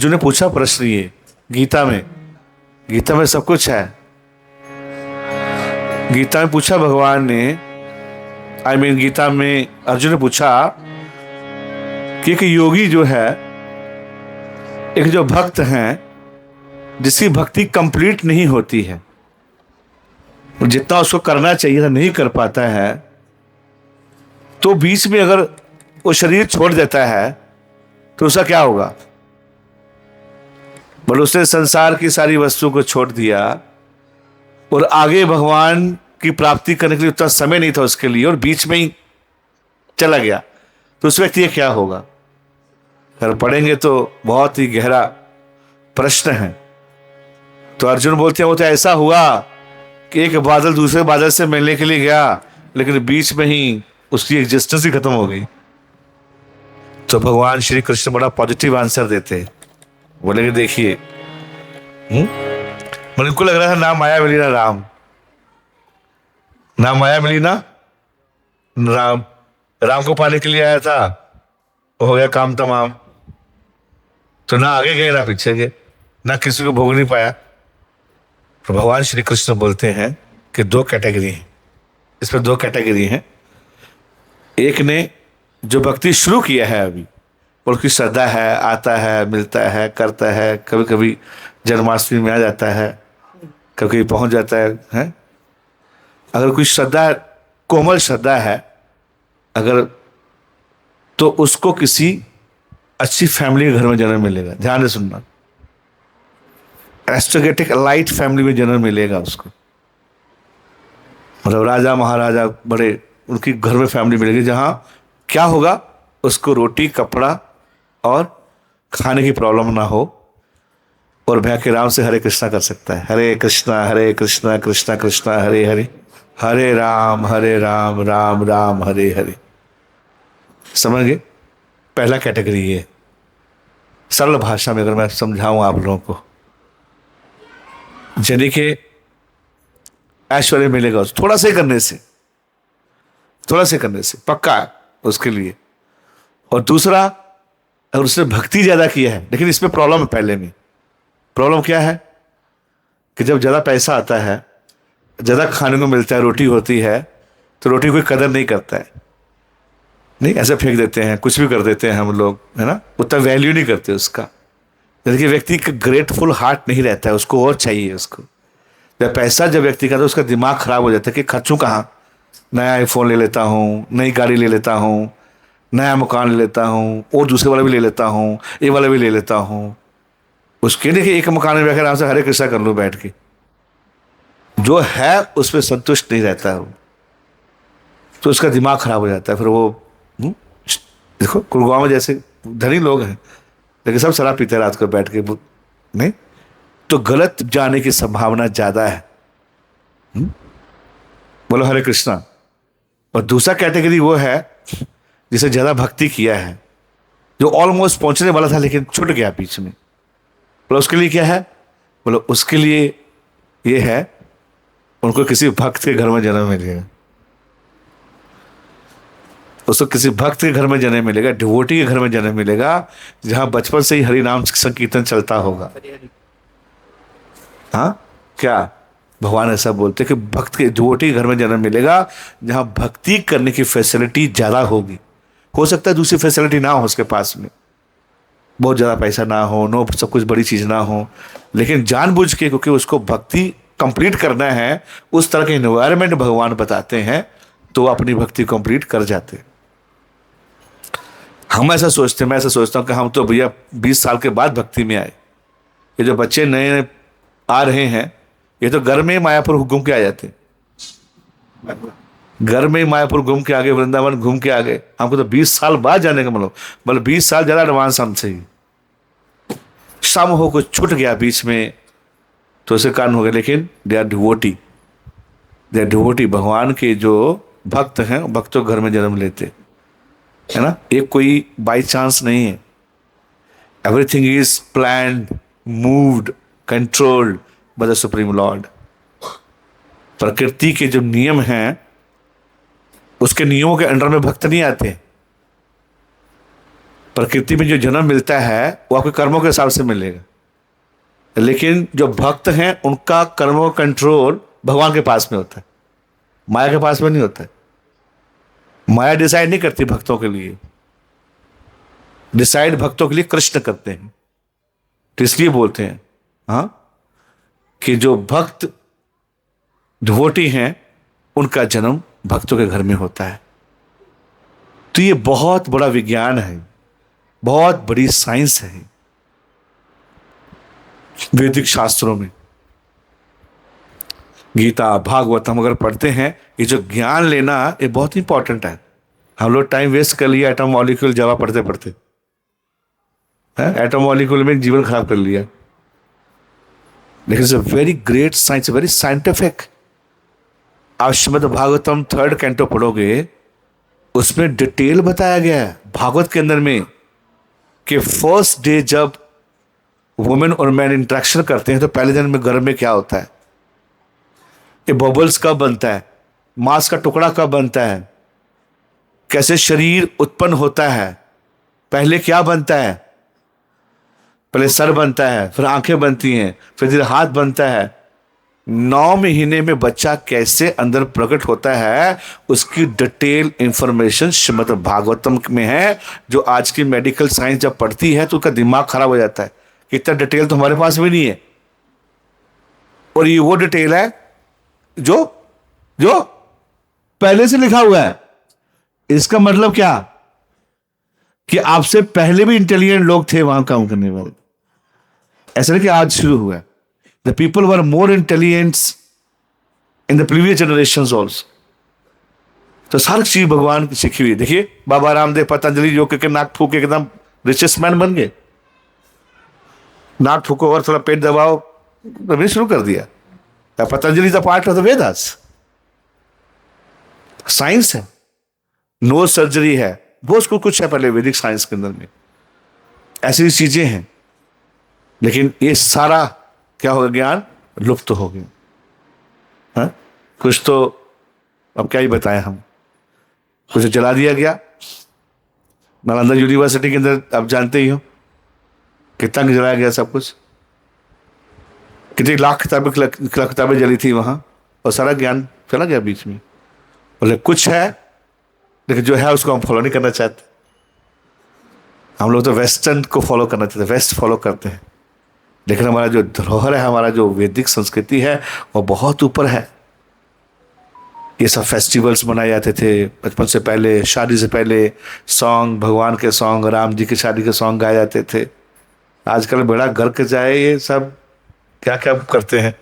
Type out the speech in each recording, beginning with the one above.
अर्जुन ने पूछा प्रश्न, ये गीता में सब कुछ है। गीता में पूछा भगवान ने, गीता में अर्जुन ने पूछा कि एक योगी जो है, एक जो भक्त हैं, जिसकी भक्ति कंप्लीट नहीं होती है, जितना उसको करना चाहिए था नहीं कर पाता है, तो बीच में अगर वो शरीर छोड़ देता है तो उसका क्या होगा? बोले उसने संसार की सारी वस्तुओं को छोड़ दिया और आगे भगवान की प्राप्ति करने के लिए उतना समय नहीं था उसके लिए, और बीच में ही चला गया, तो उस व्यक्ति का क्या होगा? अगर पढ़ेंगे तो बहुत ही गहरा प्रश्न है। तो अर्जुन बोलते हैं वो तो ऐसा हुआ कि एक बादल दूसरे बादल से मिलने के लिए गया, लेकिन बीच में ही उसकी एग्जिस्टेंस ही खत्म हो गई। तो भगवान श्री कृष्ण बड़ा पॉजिटिव आंसर देते हैं, बोले कि देखिए, मुझे को लग रहा था ना माया मिली ना राम, ना माया मिली ना राम को पाने के लिए आया था, हो गया काम तमाम। तो ना आगे गए ना पीछे गए, ना किसी को भोग नहीं पाया। तो भगवान श्री कृष्ण बोलते हैं कि दो कैटेगरी हैं, इसमें दो कैटेगरी हैं। एक ने जो भक्ति शुरू किया है अभी, और उसकी श्रद्धा है, आता है, मिलता है, करता है, कभी कभी जन्माष्टमी में आ जाता है, कभी कभी पहुंच जाता है? अगर कोई श्रद्धा, कोमल श्रद्धा है अगर, तो उसको किसी अच्छी फैमिली के घर में जन्म मिलेगा। ध्यान से सुनना, एस्ट्रोगेटिक लाइट फैमिली में जन्म मिलेगा उसको। मतलब राजा महाराजा बड़े, उनकी घर में फैमिली मिलेगी, जहां क्या होगा, उसको रोटी कपड़ा और खाने की प्रॉब्लम ना हो, और भैया के राम से हरे कृष्णा कर सकता है। हरे कृष्णा कृष्णा कृष्णा हरे हरे, हरे राम राम राम हरे हरे। समझ गए? पहला कैटेगरी ये, सरल भाषा में अगर मैं समझाऊं आप लोगों को, यानी कि ऐश्वर्य मिलेगा उसको थोड़ा से करने से पक्का है उसके लिए। और दूसरा, अगर उसने भक्ति ज्यादा किया है, लेकिन इसमें प्रॉब्लम है। पहले में प्रॉब्लम क्या है कि जब ज्यादा पैसा आता है, ज्यादा खाने को मिलता है, रोटी होती है, तो रोटी कोई कदर नहीं करता है, नहीं, ऐसे फेंक देते हैं, कुछ भी कर देते हैं हम लोग, है ना, उतना वैल्यू नहीं करते उसका। जैसे व्यक्ति का ग्रेटफुल हार्ट नहीं रहता है, उसको और चाहिए उसको। जब पैसा जब व्यक्ति का, तो उसका दिमाग खराब हो जाता है कि खर्चूं कहाँ, नया आईफोन ले लेता हूँ, नई गाड़ी ले लेता हूँ, नया मकान ले लेता हूँ, और दूसरे वाला भी ले लेता हूँ, ये वाला भी ले लेता हूँ। उसके लिए कि एक मकान में बैठकर आराम से हरे कृष्णा कर लूँ बैठ के, जो है उस पर संतुष्ट नहीं रहता है वो, तो उसका दिमाग खराब हो जाता है। फिर वो देखो गुड़गांव में जैसे धनी लोग हैं, लेकिन सब शराब पीते हैं रात को बैठ के, नहीं, तो गलत जाने की संभावना ज्यादा है। बोलो हरे कृष्णा। और दूसरा कैटेगरी वो है जिसे ज्यादा भक्ति किया है, जो ऑलमोस्ट पहुंचने वाला था लेकिन छूट गया बीच में। बोलो उसके लिए क्या है? बोलो उसके लिए ये है, उनको किसी भक्त के घर में जन्म मिलेगा, उसको किसी भक्त के घर में जन्म मिलेगा, डिवोटी के घर में जन्म मिलेगा, जहां बचपन से ही हरि नाम संकीर्तन चलता होगा। हाँ, क्या भगवान ऐसा बोलते कि भक्त के, डिवोटी के घर में जन्म मिलेगा, जहां भक्ति करने की फैसिलिटी ज्यादा होगी। हो सकता है दूसरी फैसिलिटी ना हो उसके पास में, बहुत ज्यादा पैसा ना हो, नो सब कुछ बड़ी चीज ना हो, लेकिन जानबूझ के, क्योंकि उसको भक्ति कंप्लीट करना है, उस तरह के एनवायरनमेंट भगवान बताते हैं, तो अपनी भक्ति कंप्लीट कर जाते हैं। हम ऐसा सोचते हैं, मैं ऐसा सोचता हूँ कि हम तो भैया 20 साल के बाद भक्ति में आए। ये जो बच्चे नए आ रहे हैं, ये तो घर में मायापुर घूम के आ जाते हैं, घर में मायापुर घूम के आ गए, वृंदावन घूम के आ गए। हमको तो 20 साल बाद जाने का मतलब 20 साल ज्यादा एडवांस हमसे ही। शाम हो कुछ छूट गया बीच में, तो उसके कारण हो गया, लेकिन दे आर डिवोटी, भगवान के जो भक्त हैं, भक्तों घर में जन्म लेते, है ना। एक कोई बाई चांस नहीं है, everything is planned, moved, controlled by the supreme Lord. प्रकृति के जो नियम हैं, उसके नियमों के अंडर में भक्त नहीं आते। प्रकृति में जो जन्म मिलता है वो आपके कर्मों के हिसाब से मिलेगा, लेकिन जो भक्त हैं उनका कर्मों का कंट्रोल भगवान के पास में होता है, माया के पास में नहीं होता है। माया डिसाइड नहीं करती भक्तों के लिए, डिसाइड भक्तों के लिए कृष्ण करते हैं। तो इसलिए बोलते हैं हाँ कि जो भक्त डिवोटी हैं उनका जन्म भक्तों के घर में होता है। तो ये बहुत बड़ा विज्ञान है, बहुत बड़ी साइंस है वैदिक शास्त्रों में। गीता भागवत हम अगर पढ़ते हैं, ये जो ज्ञान लेना ये बहुत इंपॉर्टेंट है। हम लोग टाइम वेस्ट कर लिया एटम मॉलिक्यूल जावा पढ़ते पढ़ते, एटम मॉलिक्यूल में जीवन खराब कर लिया। लेकिन it's a very great science, very scientific. आप श्रीमद् भागवतम 3rd कैंटो पढ़ोगे, उसमें डिटेल बताया गया है भागवत के अंदर में कि फर्स्ट डे जब वुमेन और मैन इंटरेक्शन करते हैं तो पहले दिन में गर्भ में क्या होता है, ये बबल्स कब बनता है, मांस का टुकड़ा कब बनता है, कैसे शरीर उत्पन्न होता है, पहले क्या बनता है, पहले सर बनता है, फिर आंखें बनती हैं, फिर हाथ बनता है, 9 महीने में बच्चा कैसे अंदर प्रकट होता है, उसकी डिटेल इंफॉर्मेशन श्रीमद् भागवतम में है। जो आज की मेडिकल साइंस जब पढ़ती है तो उसका दिमाग खराब हो जाता है कि इतना डिटेल तो हमारे पास भी नहीं है। और ये वो डिटेल है जो जो पहले से लिखा हुआ है। इसका मतलब क्या कि आपसे पहले भी इंटेलिजेंट लोग थे वहां काम करने वाले, ऐसा नहीं कि आज शुरू हुआ है। The people were more intelligent in the previous generations also. तो सारी चीज भगवान की सीखी हुई। देखिए बाबा रामदेव पतंजलि योग करके नाक फूके एकदम रिचेस्ट मैन बन गए। नाक फूको और थोड़ा पेट दबाओ तो शुरू कर दिया। Patanjali the part of the Vedas. Science है, नो सर्जरी है, बहुत कुछ है पहले वैदिक साइंस के अंदर में, ऐसी चीजें हैं। लेकिन ये सारा क्या हो गया, ज्ञान लुप्त हो गया। हाँ? कुछ तो अब क्या ही बताएं हम, कुछ जला दिया गया। नालंदा यूनिवर्सिटी के अंदर आप जानते ही हो कितना जलाया गया सब कुछ, कितनी लाख किताबें जली थी वहां, और सारा ज्ञान चला गया बीच में। बोले कुछ है, लेकिन जो है उसको हम फॉलो नहीं करना चाहते। हम लोग तो वेस्टर्न को फॉलो करना चाहते, वेस्ट फॉलो करते हैं। लेकिन हमारा जो धरोहर है, हमारा जो वैदिक संस्कृति है वो बहुत ऊपर है। ये सब फेस्टिवल्स मनाए जाते थे बचपन से पहले, शादी से पहले सॉन्ग, भगवान के सॉन्ग, राम जी की शादी के सॉन्ग गाए जाते थे। आजकल बड़ा गर्क जाए, ये सब क्या क्या करते हैं।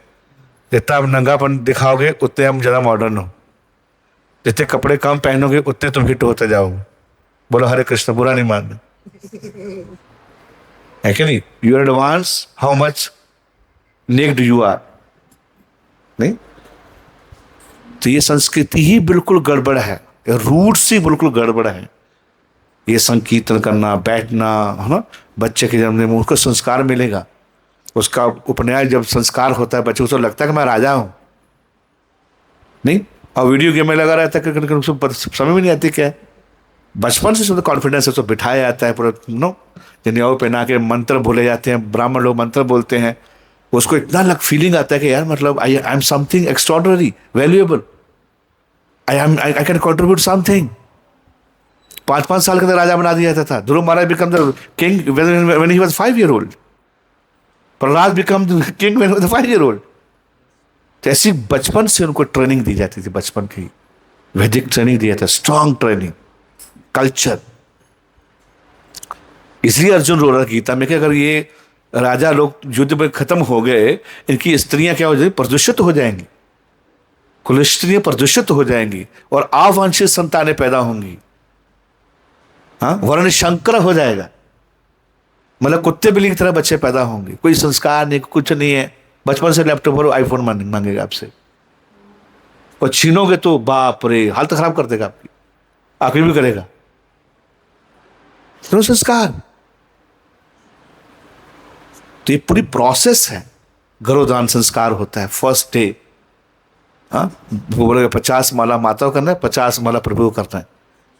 जितना आप नंगापन दिखाओगे उतने हम ज़्यादा मॉडर्न हो, जितने कपड़े कम पहनोगे उतने तुम हिट होते जाओगे। बोलो हरे कृष्ण, बुरा नहीं मानना। Actually, you are advanced, how much naked you are. नहीं, तो ये संस्कृति ही बिल्कुल गड़बड़ है, रूट्स ही बिल्कुल गड़बड़ है। ये संकीर्तन करना, बैठना, है ना, बच्चे के जन्म में उसको संस्कार मिलेगा। उसका उपनयन जब संस्कार होता है बच्चे को लगता है कि मैं राजा हूं, नहीं, और वीडियो गेम में लगा रहता है कि उसको समझ में नहीं आती क्या है। बचपन से उसको कॉन्फिडेंस उसको बिठाया जाता है पूरा, नो, जनेऊ पहना के मंत्र बोले जाते हैं, ब्राह्मण लोग मंत्र बोलते हैं। उसको इतना अलग फीलिंग आता है कि यार मतलब I am something extraordinary, valuable, I can contribute something. 5-5 साल के अंदर राजा बना दिया जाता था। Dhruv Maharaj become the king when he was 5 year old। Prahlad become the king when he was 5 year old। तो ऐसी बचपन से उनको ट्रेनिंग दी जाती थी, बचपन की वैदिक ट्रेनिंग दिया था, स्ट्रॉन्ग ट्रेनिंग, कल्चर। इसलिए अर्जुन रो रहा गीता में कि अगर ये राजा लोग युद्ध में खत्म हो गए, इनकी स्त्रियां क्या हो जाएंगी, प्रदूषित हो जाएंगी, कुल स्त्रियां प्रदूषित हो जाएंगी और अवांछित संतानें पैदा होंगी। हाँ, वर्ण शंकर हो जाएगा, मतलब कुत्ते बिल्ली की तरह बच्चे पैदा होंगे। कोई संस्कार नहीं, कुछ नहीं है, बचपन से लैपटॉप और आईफोन मांगेगा आपसे, और छीनोगे तो बाप रे हालत खराब कर देगा आपकी, आखिर भी करेगा। तो संस्कार, तो ये पूरी प्रोसेस है। गर्भदान संस्कार होता है फर्स्ट डे। हाँ, वो बोलेगा 50 माला माता को करना है, 50 माला प्रभु को करना है।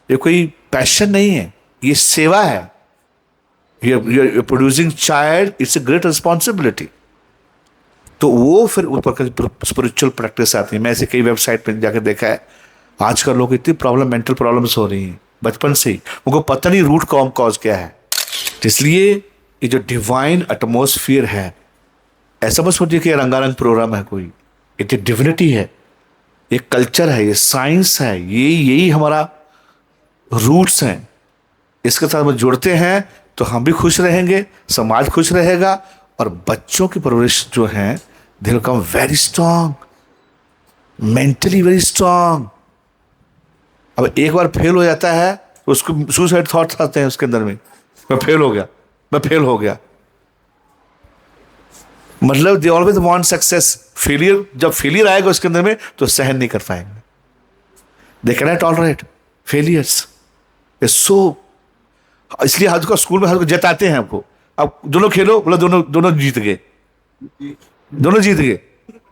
ये कोई पैशन नहीं है, ये सेवा है। you're producing child, it's a great responsibility. तो वो फिर ऊपर स्पिरिचुअल प्रैक्टिस आती है. मैं ऐसे कई वेबसाइट पे जाकर देखा है, आजकल लोग इतनी मेंटल प्रॉब्लम्स हो रही हैं बचपन से ही, उनको पता नहीं रूट कॉज क्या है. इसलिए ये जो डिवाइन एटमॉस्फेयर है, ऐसा मत सोचिए कि रंगारंग प्रोग्राम है कोई. ये डिविनिटी है, ये कल्चर है, ये साइंस है, यही हमारा रूट्स हैं. इसके साथ हम जुड़ते हैं तो हम भी खुश रहेंगे, समाज खुश रहेगा, और बच्चों की परवरिश जो है they will come very strong, mentally very strong. अब एक बार फेल हो जाता है तो उसको सुसाइड थॉट्स आते हैं उसके अंदर में, मैं फेल हो गया. मतलब they always want success. Failure, जब फेलियर आएगा उसके अंदर में तो सहन नहीं कर पाएंगे. They can not tolerate failures. So इसलिए हर को स्कूल में हर को जताते हैं आपको, अब दोनों खेलो, बोला दोनों जीत गए,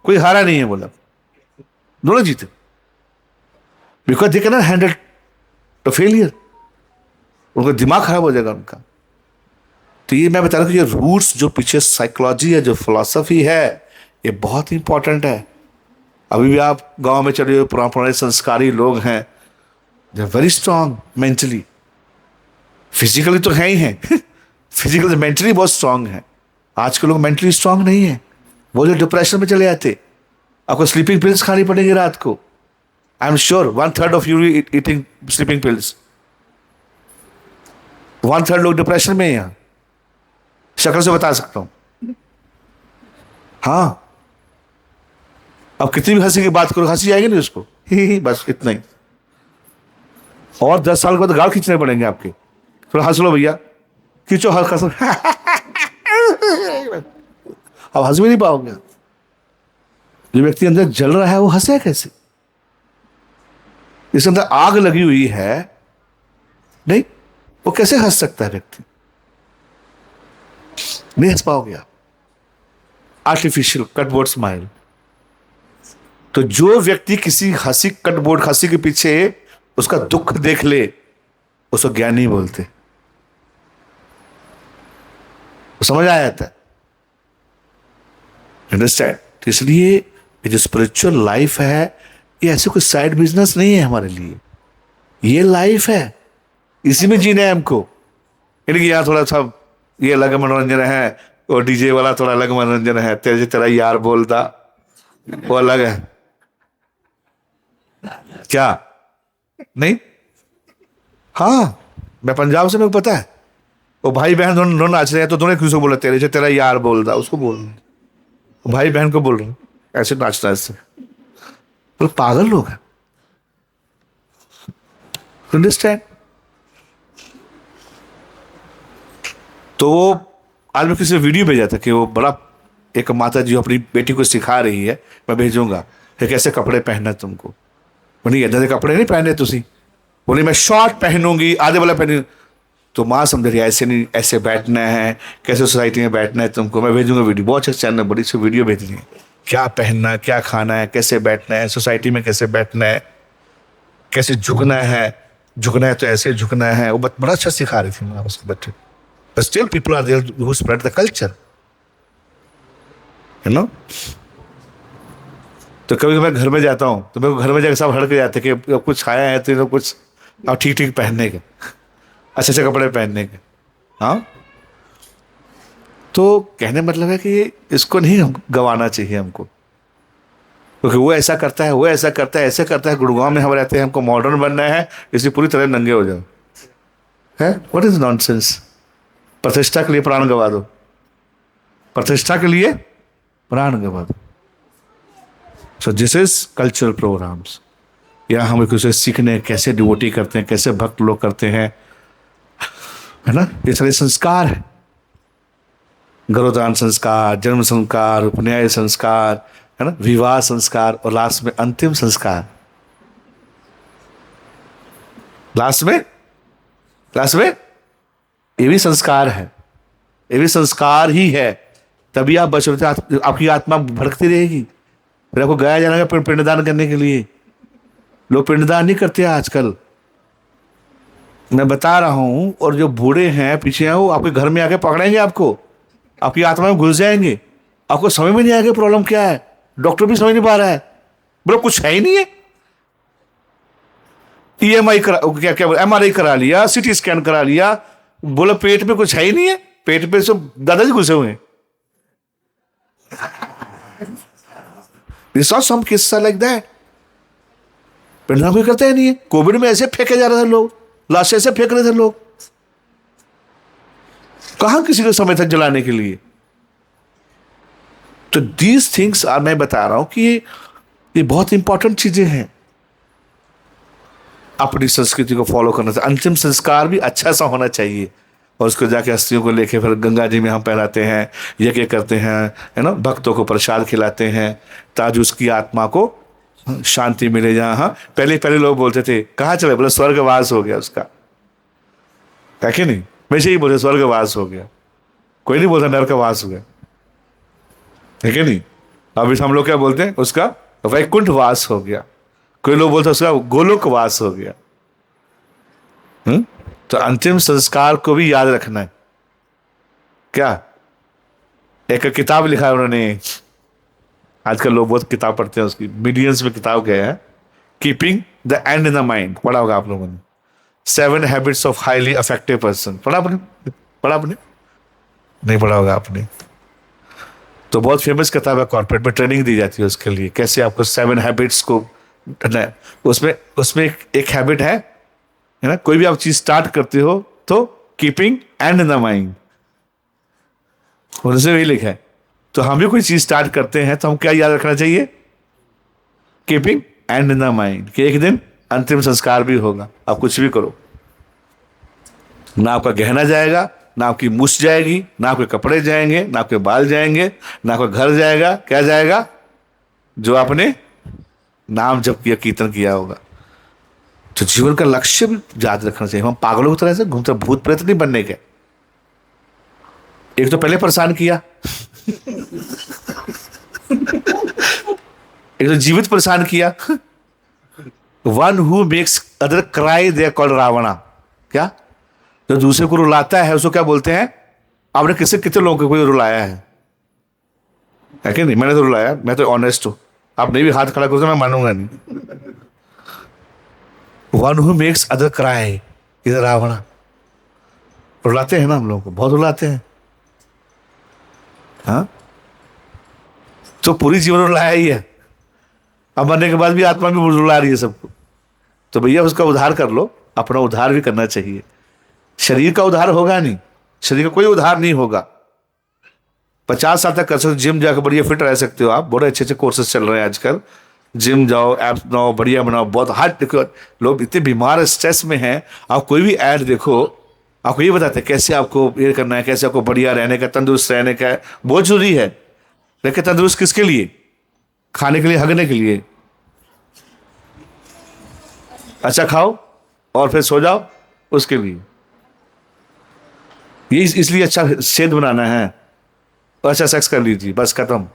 कोई हारा नहीं है, बोला दोनों जीते. Because they can not handle the failure. उनका दिमाग खराब हो जाएगा उनका. तो ये मैं बता रहा हूँ कि ये रूट्स जो पीछे साइकोलॉजी है, जो फिलॉसफी है, ये बहुत इंपॉर्टेंट है. अभी भी आप गांव में चले हुए पुराने संस्कारी लोग हैं, they are very strong mentally. Physically तो है ही हैं फिजिकली मेंटली बहुत स्ट्रांग है. आज के लोग मेंटली स्ट्रांग नहीं है, वो जो डिप्रेशन में चले जाते. आपको स्लीपिंग पिल्स खानी पड़ेगी रात को. I am sure 1/3 of you eating sleeping pills. 1/3 लोग डिप्रेशन में है यहाँ, शक्ल से बता सकता हूं. हाँ, अब कितनी भी हंसी की बात करो, हंसी आएगी नहीं उसको, ही बस इतना ही. और 10 साल के बाद गाल खींचने पड़ेंगे आपके. थोड़ा हंस लो भैया, खींचो हंस अब हंस भी नहीं पाओगे. जो व्यक्ति अंदर जल रहा है वो हंसे कैसे? इसके अंदर आग लगी हुई है, नहीं, वो कैसे हंस सकता है व्यक्ति? नहीं हंस पाओगे आप. Artificial cardboard smile. तो जो व्यक्ति किसी कटबोर्ड हंसी के पीछे उसका दुख देख ले, उसको ज्ञानी बोलते. समझ आया जाता है, अंडरस्टैंड. तो इसलिए ये जो स्पिरिचुअल लाइफ है, ये ऐसे कोई साइड बिजनेस नहीं है हमारे लिए. ये लाइफ है, इसी में जीना है हमको. यानी कि यहाँ थोड़ा सा ये अलग मनोरंजन है, और डीजे वाला थोड़ा अलग मनोरंजन है, तेरा यार बोलता वो अलग है. क्या नहीं? हाँ, मैं पंजाब से, मेरे को पता है. वो भाई बहन दोनों नाच रहे हैं, तो दोनों किसी बोला तेरा यार बोलता, उसको बोल रहे, भाई बहन को बोल रहे ऐसे नाचना. इससे तो पागल लोग हैं. अंडरस्टैंड. तो वो आज मैं किसी वीडियो भेजा था कि वो बड़ा एक माता जी अपनी बेटी को सिखा रही है, मैं भेजूंगा कि कैसे कपड़े पहनना तुमको. बोली इधर कपड़े नहीं पहने तुसी. बोली मैं शॉर्ट पहनूंगी, आधे वाला पहनूंगी. तो माँ समझ रही है ऐसे नहीं, ऐसे बैठना है, कैसे सोसाइटी में बैठना है तुमको. मैं भेजूंगा वीडियो, बहुत अच्छा चैनल, बड़ी सी वीडियो भेज रही है, क्या पहनना है, क्या खाना है, कैसे बैठना है, सोसाइटी में कैसे बैठना है, कैसे झुकना है तो ऐसे झुकना है. वो बड़ा अच्छा सिखा रही थी माँ उसके बच्चे. But still people are there who spread the culture, you know. तो कभी मैं घर में जाता हूँ तो मेरे को घर में जाकर सब हड़ के जाते कि अब कुछ खाया है तो कुछ अब ठीक पहनने के, अच्छे कपड़े पहनने के. हाँ, तो कहने मतलब है कि इसको नहीं गंवाना चाहिए हमको, क्योंकि वो ऐसा करता है, ऐसे करता है. गुड़गांव में हम रहते हैं, हमको मॉडर्न बनना है, इसलिए पूरी तरह नंगे हो जाओ. है व्हाट इज नॉनसेंस. प्रतिष्ठा के लिए प्राण गवा दो, प्रतिष्ठा के लिए प्राण गवा दो. So this is cultural programs. यहाँ हम एक दूसरे सीखने कैसे डिवोटी करते हैं, कैसे भक्त लोग करते हैं, है ना. ये सारे संस्कार है, गर्भदान संस्कार, जन्म संस्कार, उपनयन संस्कार, है ना, विवाह संस्कार, और लास्ट में अंतिम संस्कार. लास्ट में ये भी संस्कार है, ये भी संस्कार ही है. तभी आप बच रहे, आपकी आत्मा भड़कती रहेगी. फिर आपको गाया जाना है पिंडदान करने के लिए. लोग पिंडदान नहीं करते आजकल. मैं बता रहा हूं, और जो बूढ़े हैं पीछे हैं वो आपके घर में आके पकड़ेंगे आपको, आपकी आत्मा में घुस जाएंगे, आपको समझ में नहीं आएगा प्रॉब्लम क्या है, डॉक्टर भी समझ नहीं पा रहा है, बोलो कुछ है ही नहीं है। ईएमआई करा, क्या क्या एमआरआई करा लिया, सीटी स्कैन करा लिया, बोलो पेट में कुछ है ही नहीं है, पेट पे सब दादाजी घुसे हुए हैं। सम किस्सा लाइक दैट, परिणाम कोई करता ही नहीं है। कोविड में ऐसे फेंके जा रहे थे लोग, लाश ऐसे फेंक रहे थे लोग, कहां किसी को समय था जलाने के लिए। तो दीज थिंग्स मैं बता रहा हूं कि ये बहुत इंपॉर्टेंट चीजें हैं। अपनी संस्कृति को फॉलो करना चाहिए। अंतिम संस्कार भी अच्छा सा होना चाहिए, और उसको जाके अस्थियों को लेके फिर गंगा जी में हम पहनाते हैं, यज्ञ करते हैं, है ना, भक्तों को प्रसाद खिलाते हैं ताकि उसकी आत्मा को शांति मिले। जहाँ हाँ पहले पहले लोग बोलते थे कहाँ चले, बोले स्वर्गवास हो गया उसका, है कि नहीं, वैसे ही बोले स्वर्गवास हो गया, कोई नहीं बोलता नरकवास हो गया, है कि नहीं। अभी हम लोग क्या बोलते हैं, उसका वैकुंठ वास हो गया, कोई लोग बोलते उसका गोलोक वास हो गया। तो अंतिम संस्कार को भी याद रखना है। क्या एक किताब लिखा है उन्होंने, आजकल लोग बहुत किताब पढ़ते हैं, उसकी मिलियंस में किताब गया है, keeping the and in the mind. पढ़ा होगा आप लोगों ने। 7 habits of highly affective person, पढ़ा आपने नहीं पढ़ा होगा आपने। तो बहुत फेमस किताब है, कॉर्पोरेट में ट्रेनिंग दी जाती है उसके लिए, कैसे आपको 7 हैबिट्स को, उसमें एक हैबिट है ना, कोई भी आप चीज स्टार्ट करते हो तो keeping and in the mind, उनसे वही लिखा है। तो हम भी कोई चीज स्टार्ट करते हैं तो हम क्या याद रखना चाहिए, keeping and in the mind, कि एक दिन अंतिम संस्कार भी होगा। आप कुछ भी करो, ना आपका गहना जाएगा, ना आपकी मूछ जाएगी, ना आपके कपड़े जाएंगे, ना आपके बाल जाएंगे, ना आपका घर जाएगा। क्या जाएगा, जो आपने नाम जप किया, कीर्तन किया होगा। तो जीवन का लक्ष्य भी याद रखना चाहिए। हम पागलों की तरह से घूमते, भूत प्रेत नहीं बनने के। एक तो पहले परेशान किया एक तो जीवित परेशान किया। One who makes other cry they called Ravana. क्या, जो दूसरे को रुलाता है उसको क्या बोलते हैं। आपने कितने लोगों को रुलाया है कि नहीं। मैंने तो रुलाया, मैं तो ऑनेस्ट हूं। आप नहीं भी हाथ खड़ा करो तो मैं मानूंगा नहीं। One who makes other cry इधर रावणा। रुलाते हैं ना हम लोगों को, बहुत रुलाते हैं। हाँ, तो पूरी जीवन रुलाया ही है, अब मरने के बाद भी आत्मा भी रुला रही है सबको। तो भैया उसका उद्धार कर लो, अपना उद्धार भी करना चाहिए। शरीर का उद्धार होगा नहीं, शरीर का कोई उद्धार नहीं होगा। 50 साल तक कर सकते, जिम जाकर बढ़िया फिट रह सकते हो आप। बड़े अच्छे अच्छे कोर्सेज चल रहे हैं आजकल, जिम जाओ, एप्स बनाओ, बढ़िया बनाओ, बहुत हार्ड। देखो लोग इतने बीमार स्ट्रेस में हैं, आप कोई भी ऐड देखो आपको ये बताते हैं कैसे आपको ये करना है, कैसे आपको बढ़िया रहने का, तंदुरुस्त रहने का है। बहुत जरूरी है, लेकिन तंदुरुस्त किसके लिए, खाने के लिए, हगने के लिए। अच्छा खाओ और फिर सो जाओ, उसके लिए। ये इसलिए अच्छा सेहत बनाना है, अच्छा सेक्स कर लीजिए, बस खत्म।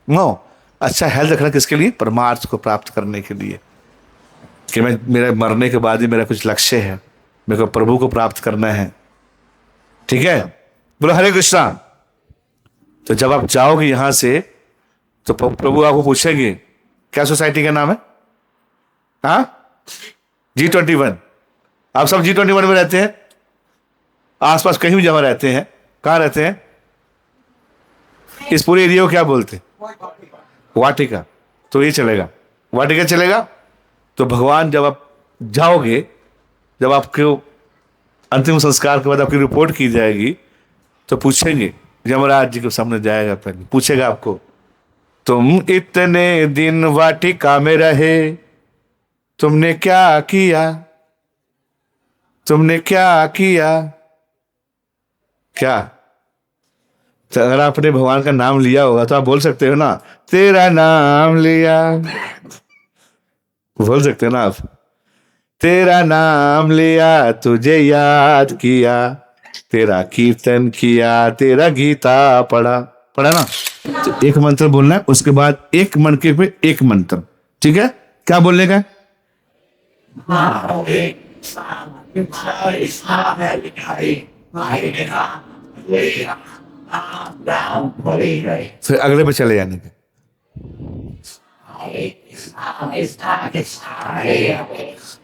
नो, अच्छा हेल्थ रखना किसके लिए, परमार्थ को प्राप्त करने के लिए, कि मैं मेरे मरने के बाद ही मेरा कुछ लक्ष्य है, मेरे को प्रभु को प्राप्त करना है। ठीक है, बोलो हरे कृष्णा। तो जब आप जाओगे यहां से तो प्रभु आपको पूछेंगे क्या सोसाइटी का नाम है। हाँ, G21। आप सब G21 में रहते हैं, आसपास कहीं भी जमा रहते हैं। कहां रहते हैं, इस पूरे एरिया को क्या बोलते हैं, वाटिका। तो ये चलेगा, वाटिका चलेगा। तो भगवान जब आप जाओगे, जब आपको अंतिम संस्कार के बाद आपकी रिपोर्ट की जाएगी तो पूछेंगे, यमराज जी के सामने जाएगा, पहले पूछेगा आपको, तुम इतने दिन वाटिका में रहे, तुमने क्या किया, तुमने क्या किया। क्या, तो अगर आपने भगवान का नाम लिया होगा तो आप बोल सकते हो ना, तेरा नाम लिया, बोल सकते हो ना आप, तेरा नाम लिया, तुझे याद किया, तेरा कीर्तन किया, तेरा गीता पढ़ा ना। तो एक मंत्र बोलना है, उसके बाद एक मन के पे एक मंत्र। ठीक है, क्या बोलने का है, फिर अगले पे चले जाने के।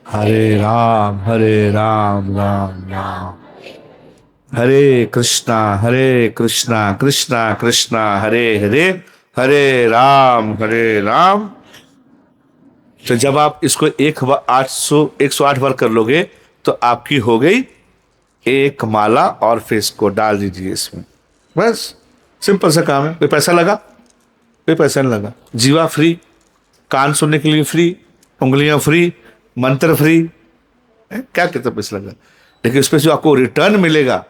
हरे राम राम राम हरे कृष्णा कृष्णा कृष्णा हरे हरे, हरे राम। तो जब आप इसको 108 बार कर लोगे तो आपकी हो गई एक माला, और फिर इसको डाल दीजिए इसमें। बस सिंपल सा काम है। कोई पैसा लगा? कोई पैसा नहीं लगा। जीवा फ्री, कान सुनने के लिए फ्री, उंगलियां फ्री, मंत्र फ्री, क्या कितना पैसा लगा। लेकिन उसमें जो आपको रिटर्न मिलेगा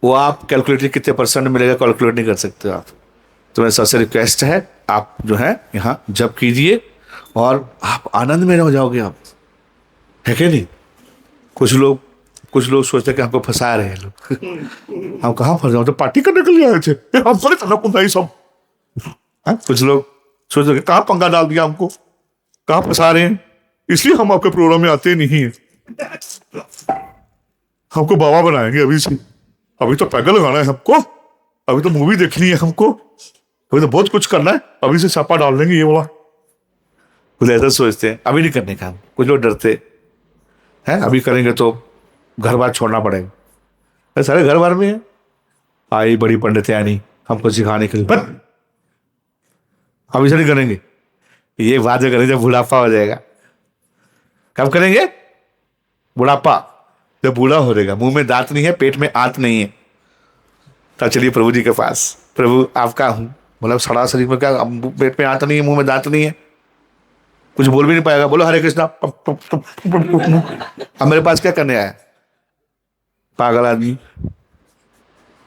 वो आप कैलकुलेट, कितने परसेंट मिलेगा कैलकुलेट नहीं कर सकते आप। तो मेरा सबसे रिक्वेस्ट है, आप जो है यहाँ जप कीजिए और आप आनंद में रह जाओगे आप, है क्या नहीं। कुछ लोग सोचते हैं कि हमको फंसा रहे हैं लोग। हम कहाँ फंस जाओ, तो पार्टी करने के लिए आए थे, हम थोड़ी करना पड़ता है सब। कुछ लोग सोचते हैं कहाँ पंगा डाल दिया हमको, कहाँ फंसा रहे हैं, इसलिए हम आपके प्रोग्राम में आते नहीं है। हमको बाबा बनाएंगे अभी से, अभी तो पैगल लगाना है हमको, अभी तो मूवी देखनी है हमको, अभी तो बहुत कुछ करना है, अभी से छापा डाल देंगे ये वाला। कुछ ऐसा सोचते हैं, अभी नहीं करने का। कुछ लोग डरते हैं, अभी करेंगे तो घर बार छोड़ना पड़ेगा। सारे घर बार में है, आई बड़ी पंडितयानी हमको सिखाने के लिए, पर अभी से नहीं करेंगे। ये बात जो करेंगे जब बुढ़ापा हो जाएगा। कब करेंगे? बुढ़ापा, जब बूढ़ा हो जाएगा, मुंह में दांत नहीं है, पेट में आंत नहीं है, तब चलिए प्रभु जी के पास। प्रभु आपका हूं, मतलब सड़ा शरीर में क्या, पेट में आंत नहीं है, मुंह में दांत नहीं है, कुछ बोल भी नहीं पाएगा। बोलो हरे कृष्णा। अब मेरे पास क्या करने आया पागल आदमी?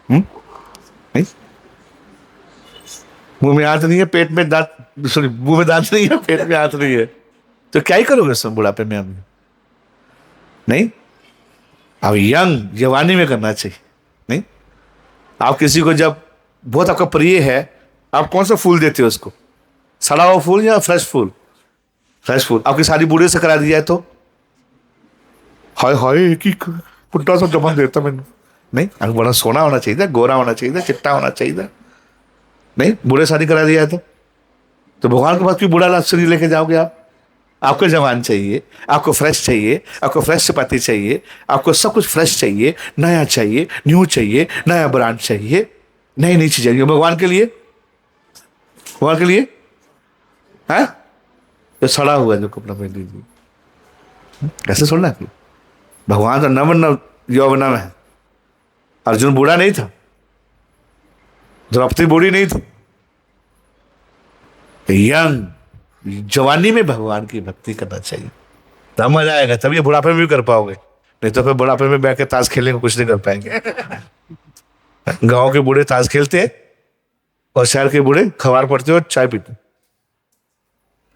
नहीं, मुंह में आंत नहीं है, पेट में दांत, सॉरी मुंह में दांत नहीं है, पेट में आंत नहीं है, तो क्या ही करोगे सब बुढ़ापे में? हम नहीं, अब यंग जवानी में करना चाहिए। नहीं, आप किसी को जब बहुत आपका प्रिय है, आप कौन सा फूल देते हो उसको? सड़ा हुआ फूल या फ्रेश फूल? फ्रेश फूल। आपकी शादी बूढ़े से करा दी जाए तो हाय हाय एक ही पुट्टा सा जमा देता मैंने। नहीं, आपको बड़ा सोना होना चाहिए, गोरा होना चाहिए, चिट्टा होना चाहिए। नहीं, बूढ़े शादी करा दिया है तो भगवान के पास क्यों बूढ़ा लाभ शरीर लेके जाओगे आप? आपको जवान चाहिए, आपको फ्रेश चाहिए, आपको फ्रेश चपाती चाहिए, आपको सब कुछ फ्रेश चाहिए, नया चाहिए, न्यू चाहिए, नया ब्रांड चाहिए, नई नई चीजें चाहिए भगवान के लिए। भगवान के लिए है जो सड़ा हुआ है जो कपड़ा पहन लीजिए। कैसे छोड़ना है? भगवान तो नव यौवनम है। अर्जुन बूढ़ा नहीं था, द्रौपदी बूढ़ी नहीं थी, यंग जवानी में भगवान की भक्ति करना चाहिए, तब मजा आएगा, तब ये बुढ़ापे में भी कर पाओगे। नहीं तो फिर बुढ़ापे में बैठ के ताश खेलेंगे, कुछ नहीं कर पाएंगे। गांव के बूढ़े ताश खेलते और शहर के बूढ़े खबार पढ़ते और चाय पीते,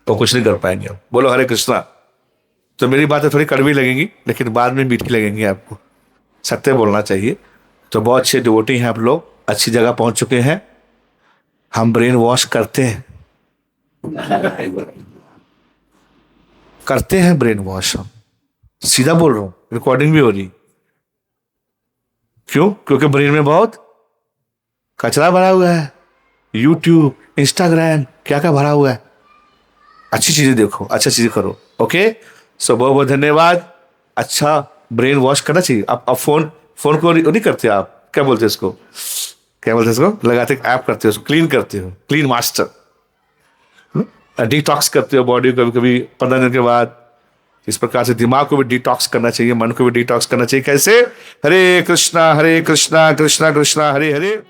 तो कुछ नहीं कर पाएंगे आप। बोलो हरे कृष्णा। तो मेरी बातें थोड़ी कड़वी लगेंगी लेकिन बाद में मीठी लगेंगी आपको। सत्य बोलना चाहिए। तो बहुत अच्छे डिवोटी हैं आप लोग, अच्छी जगह पहुंच चुके हैं। हम ब्रेन वॉश करते हैं ब्रेन वॉश। हम सीधा बोल रहा हूं, रिकॉर्डिंग भी हो रही। क्यों? क्योंकि ब्रेन में बहुत कचरा भरा हुआ है। यूट्यूब, इंस्टाग्राम, क्या क्या भरा हुआ है। अच्छी चीजें देखो, अच्छा चीजें करो। ओके, सो बहुत बहुत धन्यवाद। अच्छा ब्रेन वॉश करना चाहिए। आप फोन को नहीं करते आप, क्या बोलते हैं इसको, क्या बोलते हैं इसको, लगाते ऐप करते हो, क्लीन करते हो, क्लीन मास्टर, डिटॉक्स करते हो बॉडी को कभी कभी 15 दिन के बाद। इस प्रकार से दिमाग को भी डिटॉक्स करना चाहिए, मन को भी डिटॉक्स करना चाहिए। कैसे? हरे कृष्णा कृष्णा कृष्णा हरे हरे।